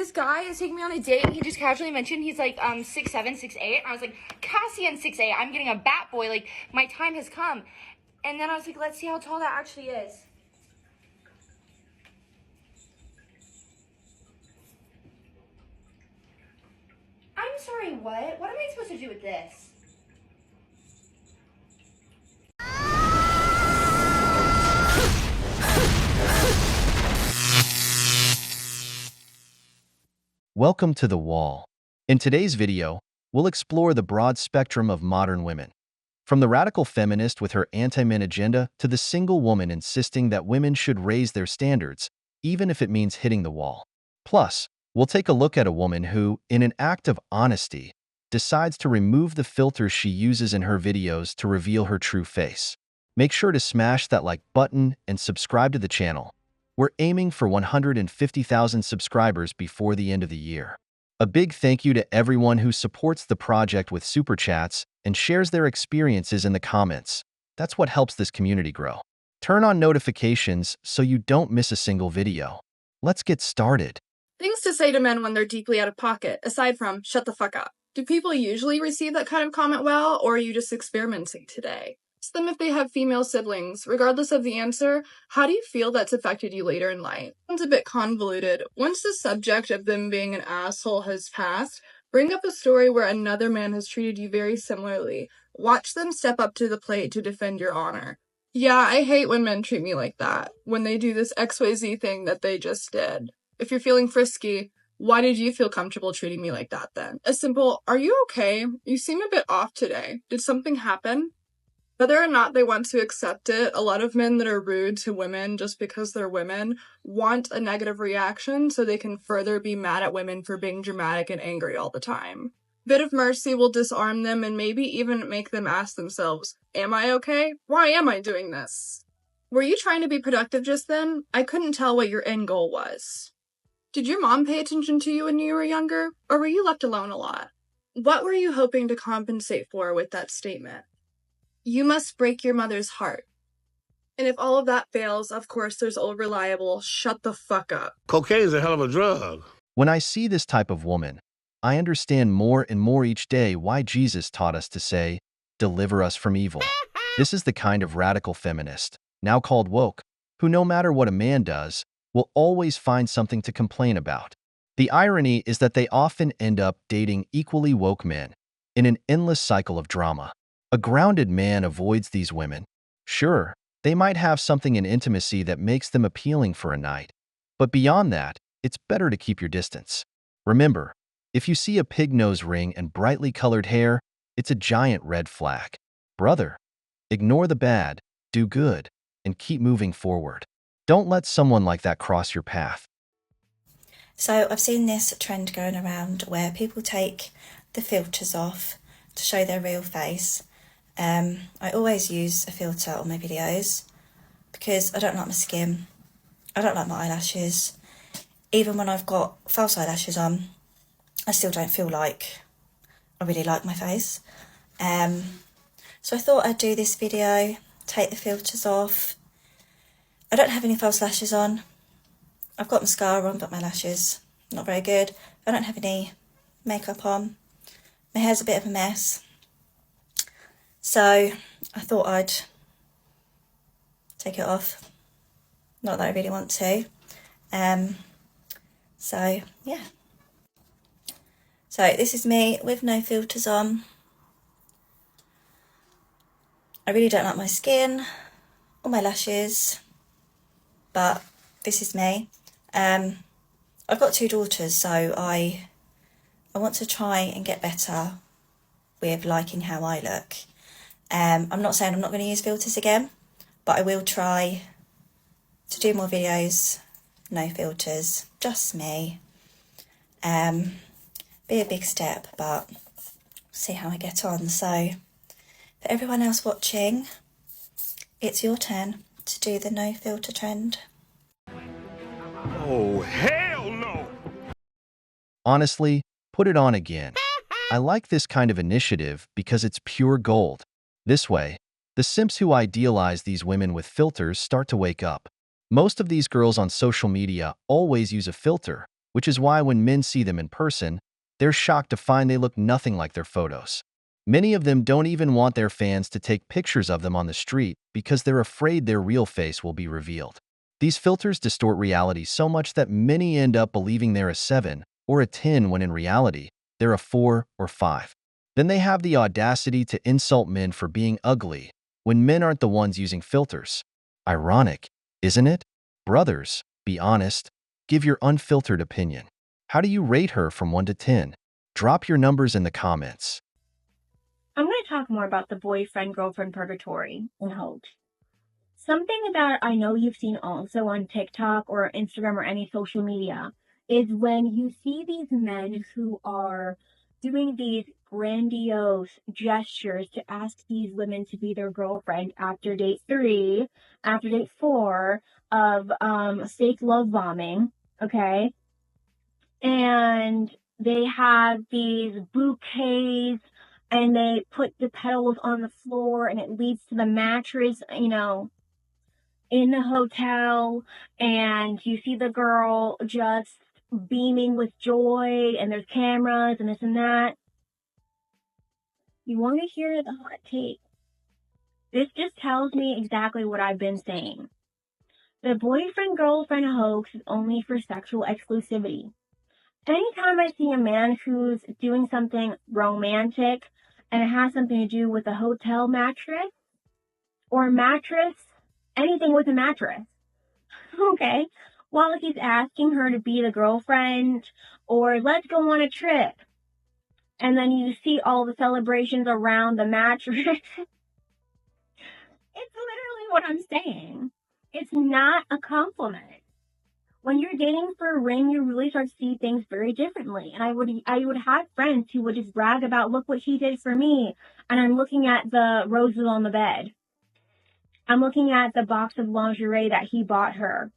this guy is taking me on a date, and he just casually mentioned he's like 6'7", 6'8", and I was like, Cassian 6'8", I'm getting a bat boy, like my time has come. And then I was like, let's see how tall that actually is. I'm sorry, what? What am I supposed to do with this? Welcome to The Wall. In today's video, we'll explore the broad spectrum of modern women. From the radical feminist with her anti-men agenda to the single woman insisting that women should raise their standards, even if it means hitting the wall. Plus, we'll take a look at a woman who, in an act of honesty, decides to remove the filters she uses in her videos to reveal her true face. Make sure to smash that like button and subscribe to the channel. We're aiming for 150,000 subscribers before the end of the year. A big thank you to everyone who supports the project with super chats and shares their experiences in the comments. That's what helps this community grow. Turn on notifications so you don't miss a single video. Let's get started. Things to say to men when they're deeply out of pocket, aside from, shut the fuck up. Do people usually receive that kind of comment well, or are you just experimenting today? Ask them if they have female siblings. Regardless of the answer, how do you feel that's affected you later in life? Sounds a bit convoluted. Once the subject of them being an asshole has passed, bring up a story where another man has treated you very similarly. Watch them step up to the plate to defend your honor. Yeah, I hate when men treat me like that, when they do this XYZ thing that they just did. If you're feeling frisky, why did you feel comfortable treating me like that then? A simple, are you okay? You seem a bit off today. Did something happen? Whether or not they want to accept it, a lot of men that are rude to women just because they're women want a negative reaction so they can further be mad at women for being dramatic and angry all the time. A bit of mercy will disarm them and maybe even make them ask themselves, am I okay? Why am I doing this? Were you trying to be productive just then? I couldn't tell what your end goal was. Did your mom pay attention to you when you were younger, or were you left alone a lot? What were you hoping to compensate for with that statement? You must break your mother's heart. And if all of that fails, of course, there's old reliable, shut the fuck up. Cocaine's a hell of a drug. When I see this type of woman, I understand more and more each day why Jesus taught us to say, deliver us from evil. This is the kind of radical feminist, now called woke, who no matter what a man does, will always find something to complain about. The irony is that they often end up dating equally woke men in an endless cycle of drama. A grounded man avoids these women. Sure, they might have something in intimacy that makes them appealing for a night, but beyond that, it's better to keep your distance. Remember, if you see a pig nose ring and brightly colored hair, it's a giant red flag. Brother, ignore the bad, do good, and keep moving forward. Don't let someone like that cross your path. So I've seen this trend going around where people take the filters off to show their real face. I always use a filter on my videos because I don't like my skin, I don't like my eyelashes. Even when I've got false eyelashes on, I still don't feel like I really like my face. So I thought I'd do this video, take the filters off. I don't have any false lashes on. I've got mascara on, but my lashes, not very good. I don't have any makeup on. My hair's a bit of a mess. So I thought I'd take it off. Not that I really want to. So yeah. So this is me with no filters on. I really don't like my skin or my lashes, but this is me. I've got 2 daughters, so I want to try and get better with liking how I look. I'm not saying I'm not going to use filters again, but I will try to do more videos, no filters, just me. Be a big step, but see how I get on. So for everyone else watching, it's your turn to do the no filter trend. Oh, hell no! Honestly, put it on again. I like this kind of initiative because it's pure gold. This way, the simps who idealize these women with filters start to wake up. Most of these girls on social media always use a filter, which is why when men see them in person, they're shocked to find they look nothing like their photos. Many of them don't even want their fans to take pictures of them on the street because they're afraid their real face will be revealed. These filters distort reality so much that many end up believing they're a 7 or a 10 when in reality, they're a 4 or 5. Then they have the audacity to insult men for being ugly when men aren't the ones using filters. Ironic, isn't it? Brothers, be honest. Give your unfiltered opinion. How do you rate her from 1 to 10? Drop your numbers in the comments. I'm going to talk more about the boyfriend-girlfriend purgatory in hoax. Something that I know you've seen also on TikTok or Instagram or any social media is when you see these men who are doing these grandiose gestures to ask these women to be their girlfriend after date 3, after date 4 of fake love bombing, okay? And they have these bouquets and they put the petals on the floor and it leads to the mattress, in the hotel, and you see the girl just beaming with joy and there's cameras and this and that. You want to hear the hot take? This just tells me exactly what I've been saying. The boyfriend-girlfriend hoax is only for sexual exclusivity. Anytime I see a man who's doing something romantic and it has something to do with a hotel mattress or mattress, anything with a mattress, okay, while he's asking her to be the girlfriend or let's go on a trip, and then you see all the celebrations around the mattress, it's literally what I'm saying. It's not a compliment. When you're dating for a ring, you really start to see things very differently. And I would have friends who would just brag about, look what he did for me. And I'm looking at the roses on the bed. I'm looking at the box of lingerie that he bought her.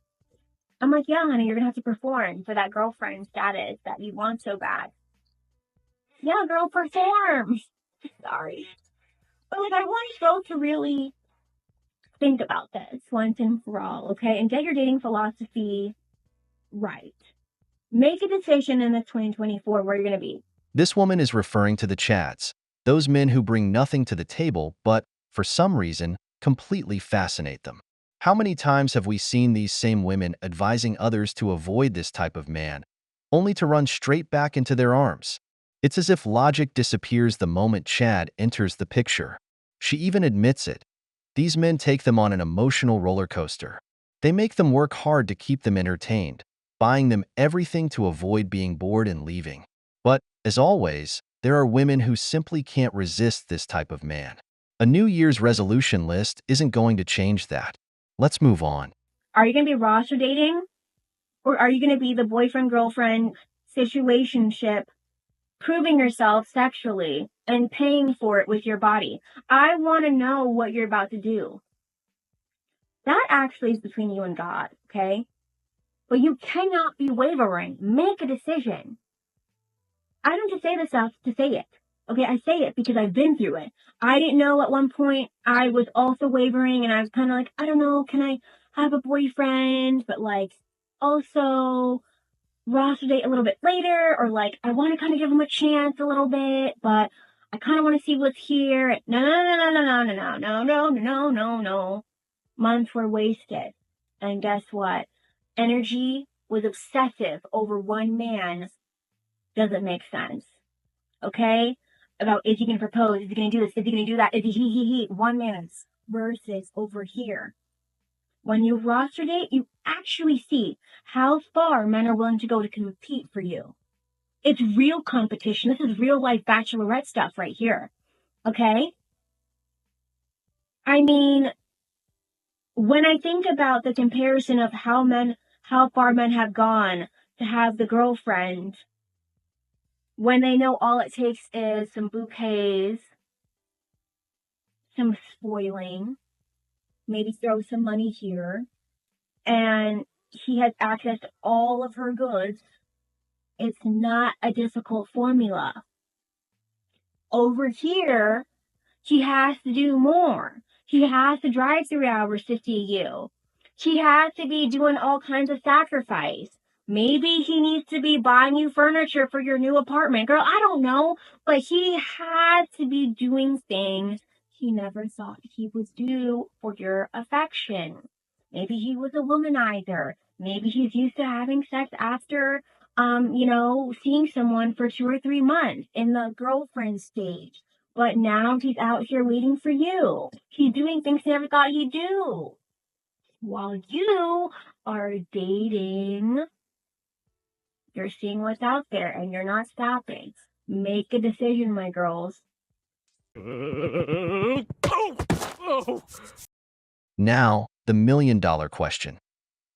I'm like, yeah, honey, you're going to have to perform for that girlfriend status that you want so bad. Yeah, girl, perform. Sorry. But I want you both to really think about this once and for all, okay? And get your dating philosophy right. Make a decision in this 2024 where you're going to be. This woman is referring to the Chads, those men who bring nothing to the table but, for some reason, completely fascinate them. How many times have we seen these same women advising others to avoid this type of man, only to run straight back into their arms? It's as if logic disappears the moment Chad enters the picture. She even admits it. These men take them on an emotional roller coaster. They make them work hard to keep them entertained, buying them everything to avoid being bored and leaving. But, as always, there are women who simply can't resist this type of man. A New Year's resolution list isn't going to change that. Let's move on. Are you going to be roster dating? Or are you going to be the boyfriend-girlfriend situationship, proving yourself sexually and paying for it with your body? I want to know what you're about to do. That actually is between you and God, okay? But you cannot be wavering. Make a decision. I don't just say this stuff to say it. Okay, I say it because I've been through it. I didn't know at one point I was also wavering and I was kind of like, I don't know, can I have a boyfriend? But also roster date a little bit later, or I want to kind of give him a chance a little bit, but I kind of want to see what's here. No. Months were wasted. And guess what? Energy was obsessive over one man. Doesn't make sense. Okay? About, is he going to propose? Is he going to do this? Is he going to do that? Is he? One man's versus over here. When you roster date, you actually see how far men are willing to go to compete for you. It's real competition. This is real life bachelorette stuff right here. Okay? I mean, when I think about the comparison of how far men have gone to have the girlfriend, when they know all it takes is some bouquets, some spoiling, maybe throw some money here, and he has access to all of her goods, it's not a difficult formula. Over here, he has to do more. He has to drive 3 hours to see you. He has to be doing all kinds of sacrifice. Maybe he needs to be buying you furniture for your new apartment. Girl, I don't know. But he had to be doing things he never thought he would do for your affection. Maybe he was a womanizer. Maybe he's used to having sex after, seeing someone for 2 or 3 months in the girlfriend stage. But now he's out here waiting for you. He's doing things he never thought he'd do. While you are dating, you're seeing what's out there and you're not stopping. Make a decision, my girls. Now, the million-dollar question.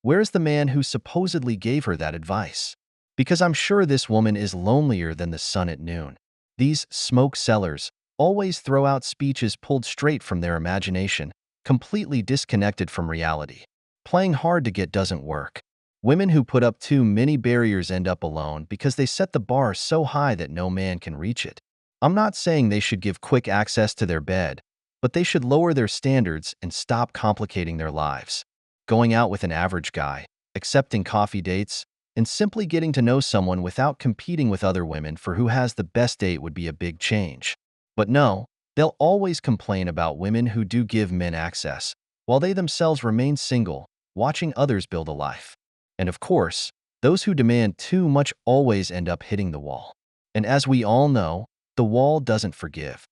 Where's the man who supposedly gave her that advice? Because I'm sure this woman is lonelier than the sun at noon. These smoke sellers always throw out speeches pulled straight from their imagination, completely disconnected from reality. Playing hard to get doesn't work. Women who put up too many barriers end up alone because they set the bar so high that no man can reach it. I'm not saying they should give quick access to their bed, but they should lower their standards and stop complicating their lives. Going out with an average guy, accepting coffee dates, and simply getting to know someone without competing with other women for who has the best date would be a big change. But no, they'll always complain about women who do give men access, while they themselves remain single, watching others build a life. And of course, those who demand too much always end up hitting the wall. And as we all know, the wall doesn't forgive.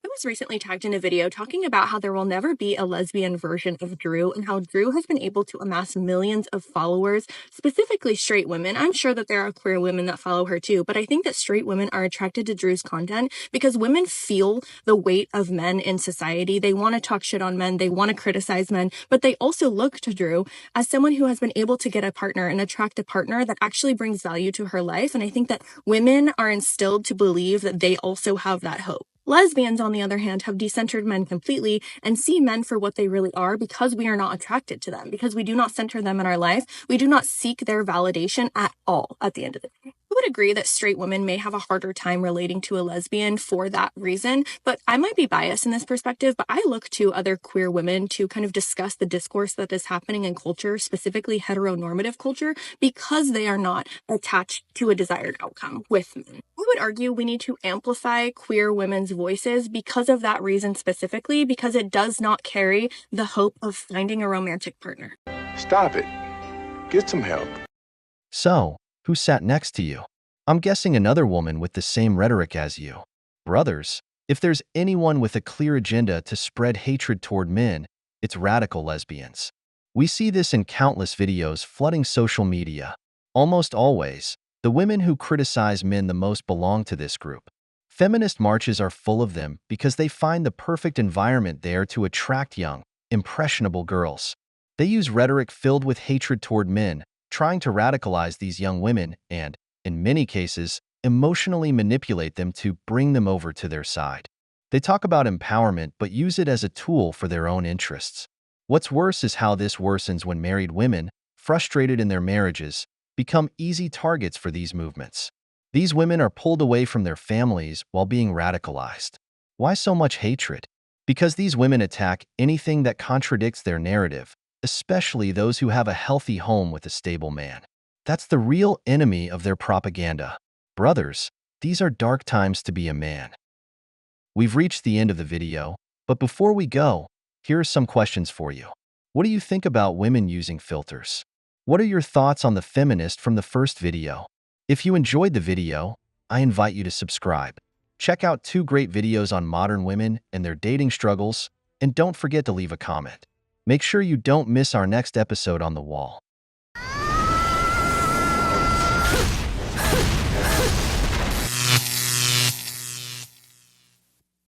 I was recently tagged in a video talking about how there will never be a lesbian version of Drew and how Drew has been able to amass millions of followers, specifically straight women. I'm sure that there are queer women that follow her too, but I think that straight women are attracted to Drew's content because women feel the weight of men in society. They want to talk shit on men, they want to criticize men, but they also look to Drew as someone who has been able to get a partner and attract a partner that actually brings value to her life. And I think that women are instilled to believe that they also have that hope. Lesbians, on the other hand, have decentered men completely and see men for what they really are because we are not attracted to them, because we do not center them in our life. We do not seek their validation at all at the end of the day. I would agree that straight women may have a harder time relating to a lesbian for that reason, but I might be biased in this perspective, but I look to other queer women to kind of discuss the discourse that is happening in culture, specifically heteronormative culture, because they are not attached to a desired outcome with men. I would argue we need to amplify queer women's voices because of that reason specifically, because it does not carry the hope of finding a romantic partner. Stop it. Get some help. So, who sat next to you? I'm guessing another woman with the same rhetoric as you. Brothers, if there's anyone with a clear agenda to spread hatred toward men, it's radical lesbians. We see this in countless videos flooding social media. Almost always, the women who criticize men the most belong to this group. Feminist marches are full of them because they find the perfect environment there to attract young, impressionable girls. They use rhetoric filled with hatred toward men, trying to radicalize these young women and, in many cases, emotionally manipulate them to bring them over to their side. They talk about empowerment but use it as a tool for their own interests. What's worse is how this worsens when married women, frustrated in their marriages, become easy targets for these movements. These women are pulled away from their families while being radicalized. Why so much hatred? Because these women attack anything that contradicts their narrative, especially those who have a healthy home with a stable man. That's the real enemy of their propaganda. Brothers, these are dark times to be a man. We've reached the end of the video, but before we go, here are some questions for you. What do you think about women using filters? What are your thoughts on the feminist from the first video? If you enjoyed the video, I invite you to subscribe. Check out 2 great videos on modern women and their dating struggles, and don't forget to leave a comment. Make sure you don't miss our next episode on The Wall.